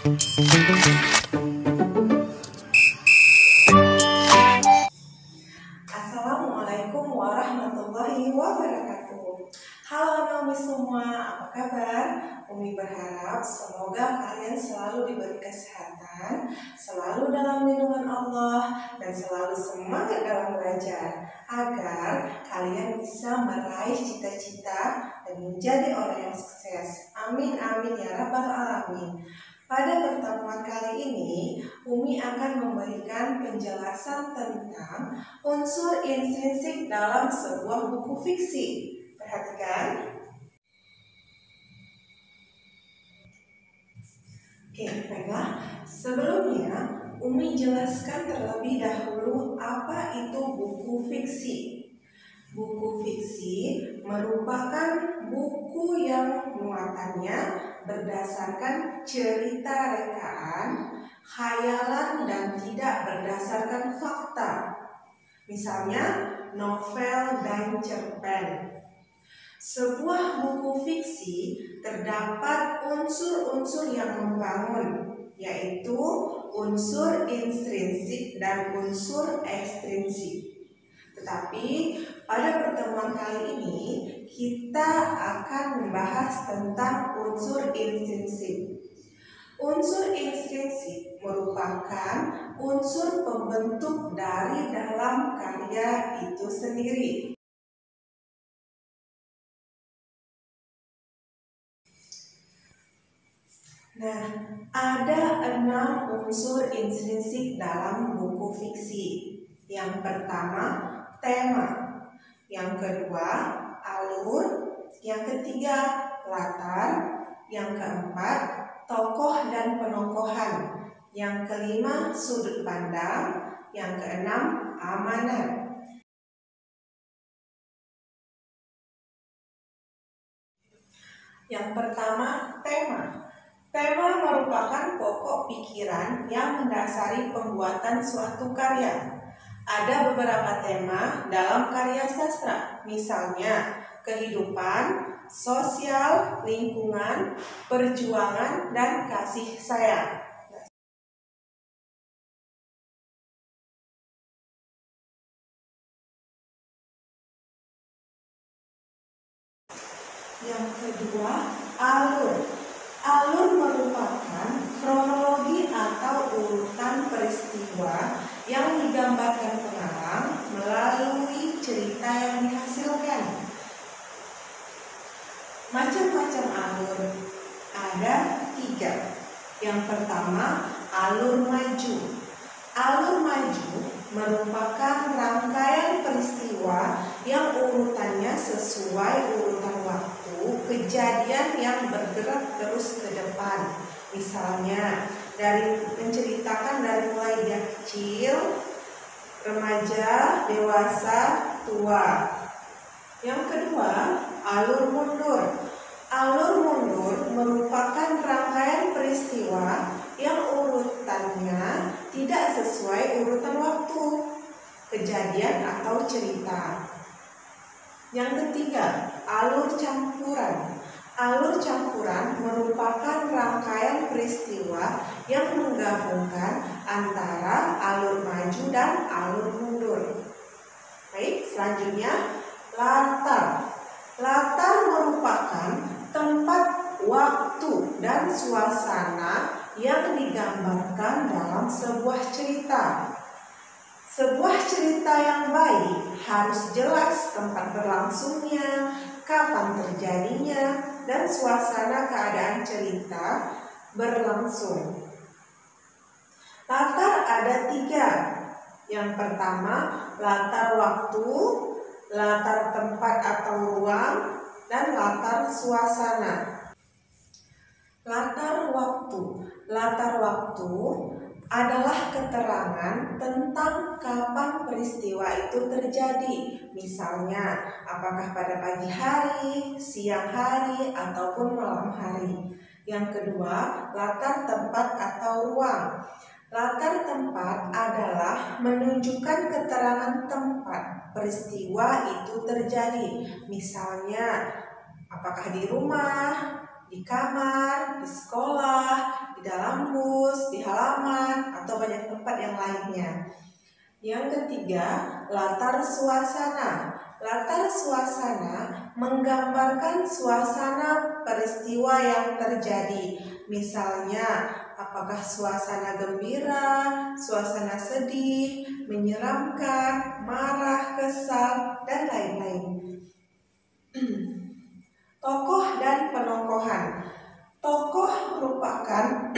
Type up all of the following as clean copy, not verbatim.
Assalamualaikum warahmatullahi wabarakatuh. Halo anak-anak semua, apa kabar? Umi berharap semoga kalian selalu diberi kesehatan, selalu dalam lindungan Allah, dan selalu semangat dalam belajar, agar kalian bisa meraih cita-cita dan menjadi orang yang sukses. Amin amin ya rabbal alamin. Pada pertemuan kali ini, Umi akan memberikan penjelasan tentang unsur intrinsik dalam sebuah buku fiksi. Perhatikan. Oke, baiklah. Sebelumnya, Umi jelaskan terlebih dahulu apa itu buku fiksi. Buku fiksi merupakan buku yang muatannya berdasarkan cerita rekaan, khayalan, dan tidak berdasarkan fakta. Misalnya, novel dan cerpen. Sebuah buku fiksi terdapat unsur-unsur yang membangun, yaitu unsur intrinsik dan unsur ekstrinsik. Tetapi pada pertemuan kali ini kita akan membahas tentang unsur intrinsik. Unsur intrinsik merupakan unsur pembentuk dari dalam karya itu sendiri. Nah, ada 6 unsur intrinsik dalam buku fiksi. Yang pertama, tema. Yang kedua, alur. Yang ketiga, latar. Yang keempat, tokoh dan penokohan. Yang kelima, sudut pandang. Yang keenam, amanat. Yang pertama, tema. Tema merupakan pokok pikiran yang mendasari pembuatan suatu karya. Ada beberapa tema dalam karya sastra, misalnya kehidupan, sosial, lingkungan, perjuangan, dan kasih sayang. Yang kedua, alur. Alur merupakan kronologi atau urutan peristiwa yang digambarkan pengarang melalui cerita yang dihasilkan. Macam-macam alur ada 3. Yang pertama, alur maju. Alur maju merupakan rangkaian peristiwa yang urutannya sesuai urutan waktu kejadian yang bergerak terus ke depan. Misalnya, menceritakan dari mulai dia kecil, remaja, dewasa, tua. Yang kedua, alur mundur. Alur mundur merupakan rangkaian peristiwa yang urutannya tidak sesuai urutan waktu kejadian atau cerita. Yang ketiga, alur campuran. Alur campuran merupakan rangkaian peristiwa yang menggabungkan antara alur maju dan alur mundur. Baik, selanjutnya latar. Latar merupakan tempat, waktu, dan suasana yang digambarkan dalam sebuah cerita. Sebuah cerita yang baik harus jelas tempat berlangsungnya, kapan terjadinya, dan suasana keadaan cerita berlangsung. Latar ada 3. Yang pertama, latar waktu, latar tempat atau ruang, dan latar suasana. Latar waktu. Latar waktu adalah keterangan tentang kapan peristiwa itu terjadi. Misalnya, apakah pada pagi hari, siang hari, ataupun malam hari. Yang kedua, latar tempat atau ruang. Latar tempat adalah menunjukkan keterangan tempat peristiwa itu terjadi. Misalnya, apakah di rumah, di kamar, di sekolah, di dalam Yang ketiga, latar suasana. Latar suasana menggambarkan suasana peristiwa yang terjadi. Misalnya, apakah suasana gembira, suasana sedih, menyeramkan, marah, kesal, dan lain-lain. Tokoh dan penokohan. Tokoh merupakan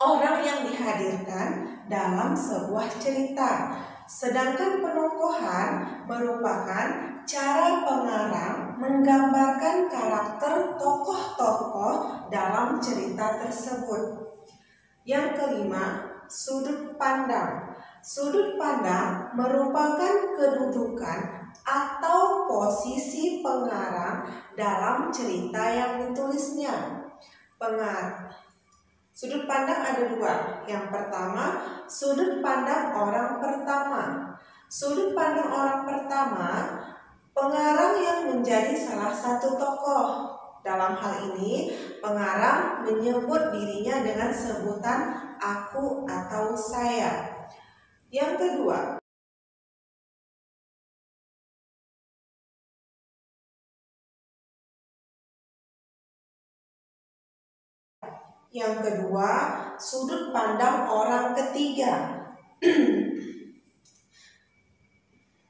orang yang dihadirkan dalam sebuah cerita. Sedangkan penokohan merupakan cara pengarang menggambarkan karakter tokoh-tokoh dalam cerita tersebut. Yang kelima, sudut pandang. Sudut pandang merupakan kedudukan atau posisi pengarang dalam cerita yang ditulisnya. Sudut pandang ada dua. Yang pertama, sudut pandang orang pertama. Sudut pandang orang pertama, pengarang yang menjadi salah satu tokoh. Dalam hal ini, pengarang menyebut dirinya dengan sebutan aku atau saya. Yang kedua, sudut pandang orang ketiga.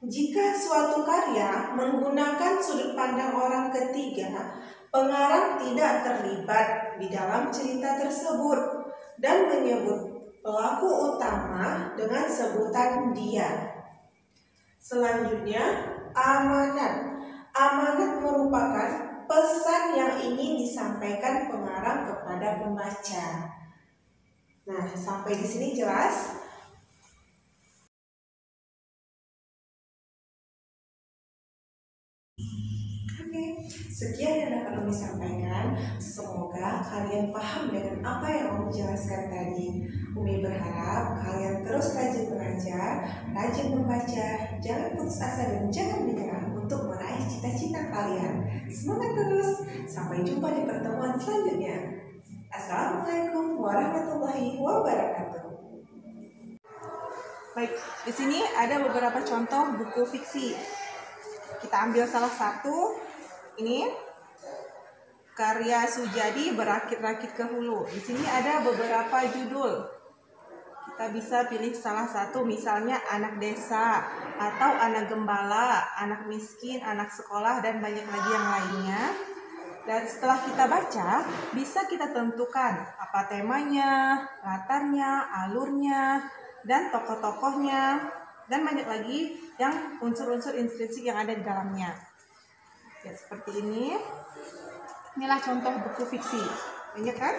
Jika suatu karya menggunakan sudut pandang orang ketiga, pengarang tidak terlibat di dalam cerita tersebut dan menyebut pelaku utama dengan sebutan dia. Selanjutnya, amanat. Amanat merupakan pesan yang ingin disampaikan pengarang kepada pembaca. Nah, sampai di sini jelas? Oke, sekian yang dapat Umi sampaikan. Semoga kalian paham dengan apa yang Umi jelaskan tadi. Umi berharap kalian terus rajin belajar, rajin membaca, jangan putus asa dan jangan menyerah untuk meraih cita-cita kalian. Semangat terus. Sampai jumpa di pertemuan selanjutnya. Assalamualaikum warahmatullahi wabarakatuh. Baik, di sini ada beberapa contoh buku fiksi. Kita ambil salah satu. Ini karya Sujadi, Berakit-rakit ke Hulu. Di sini ada beberapa judul. Kita bisa pilih salah satu, misalnya Anak Desa atau Anak Gembala, Anak Miskin, Anak Sekolah, dan banyak lagi yang lainnya. Dan setelah kita baca, bisa kita tentukan apa temanya, latarnya, alurnya, dan tokoh-tokohnya, dan banyak lagi yang unsur-unsur intrinsik yang ada di dalamnya. Ya, seperti ini. Inilah contoh buku fiksi. Banyak kan?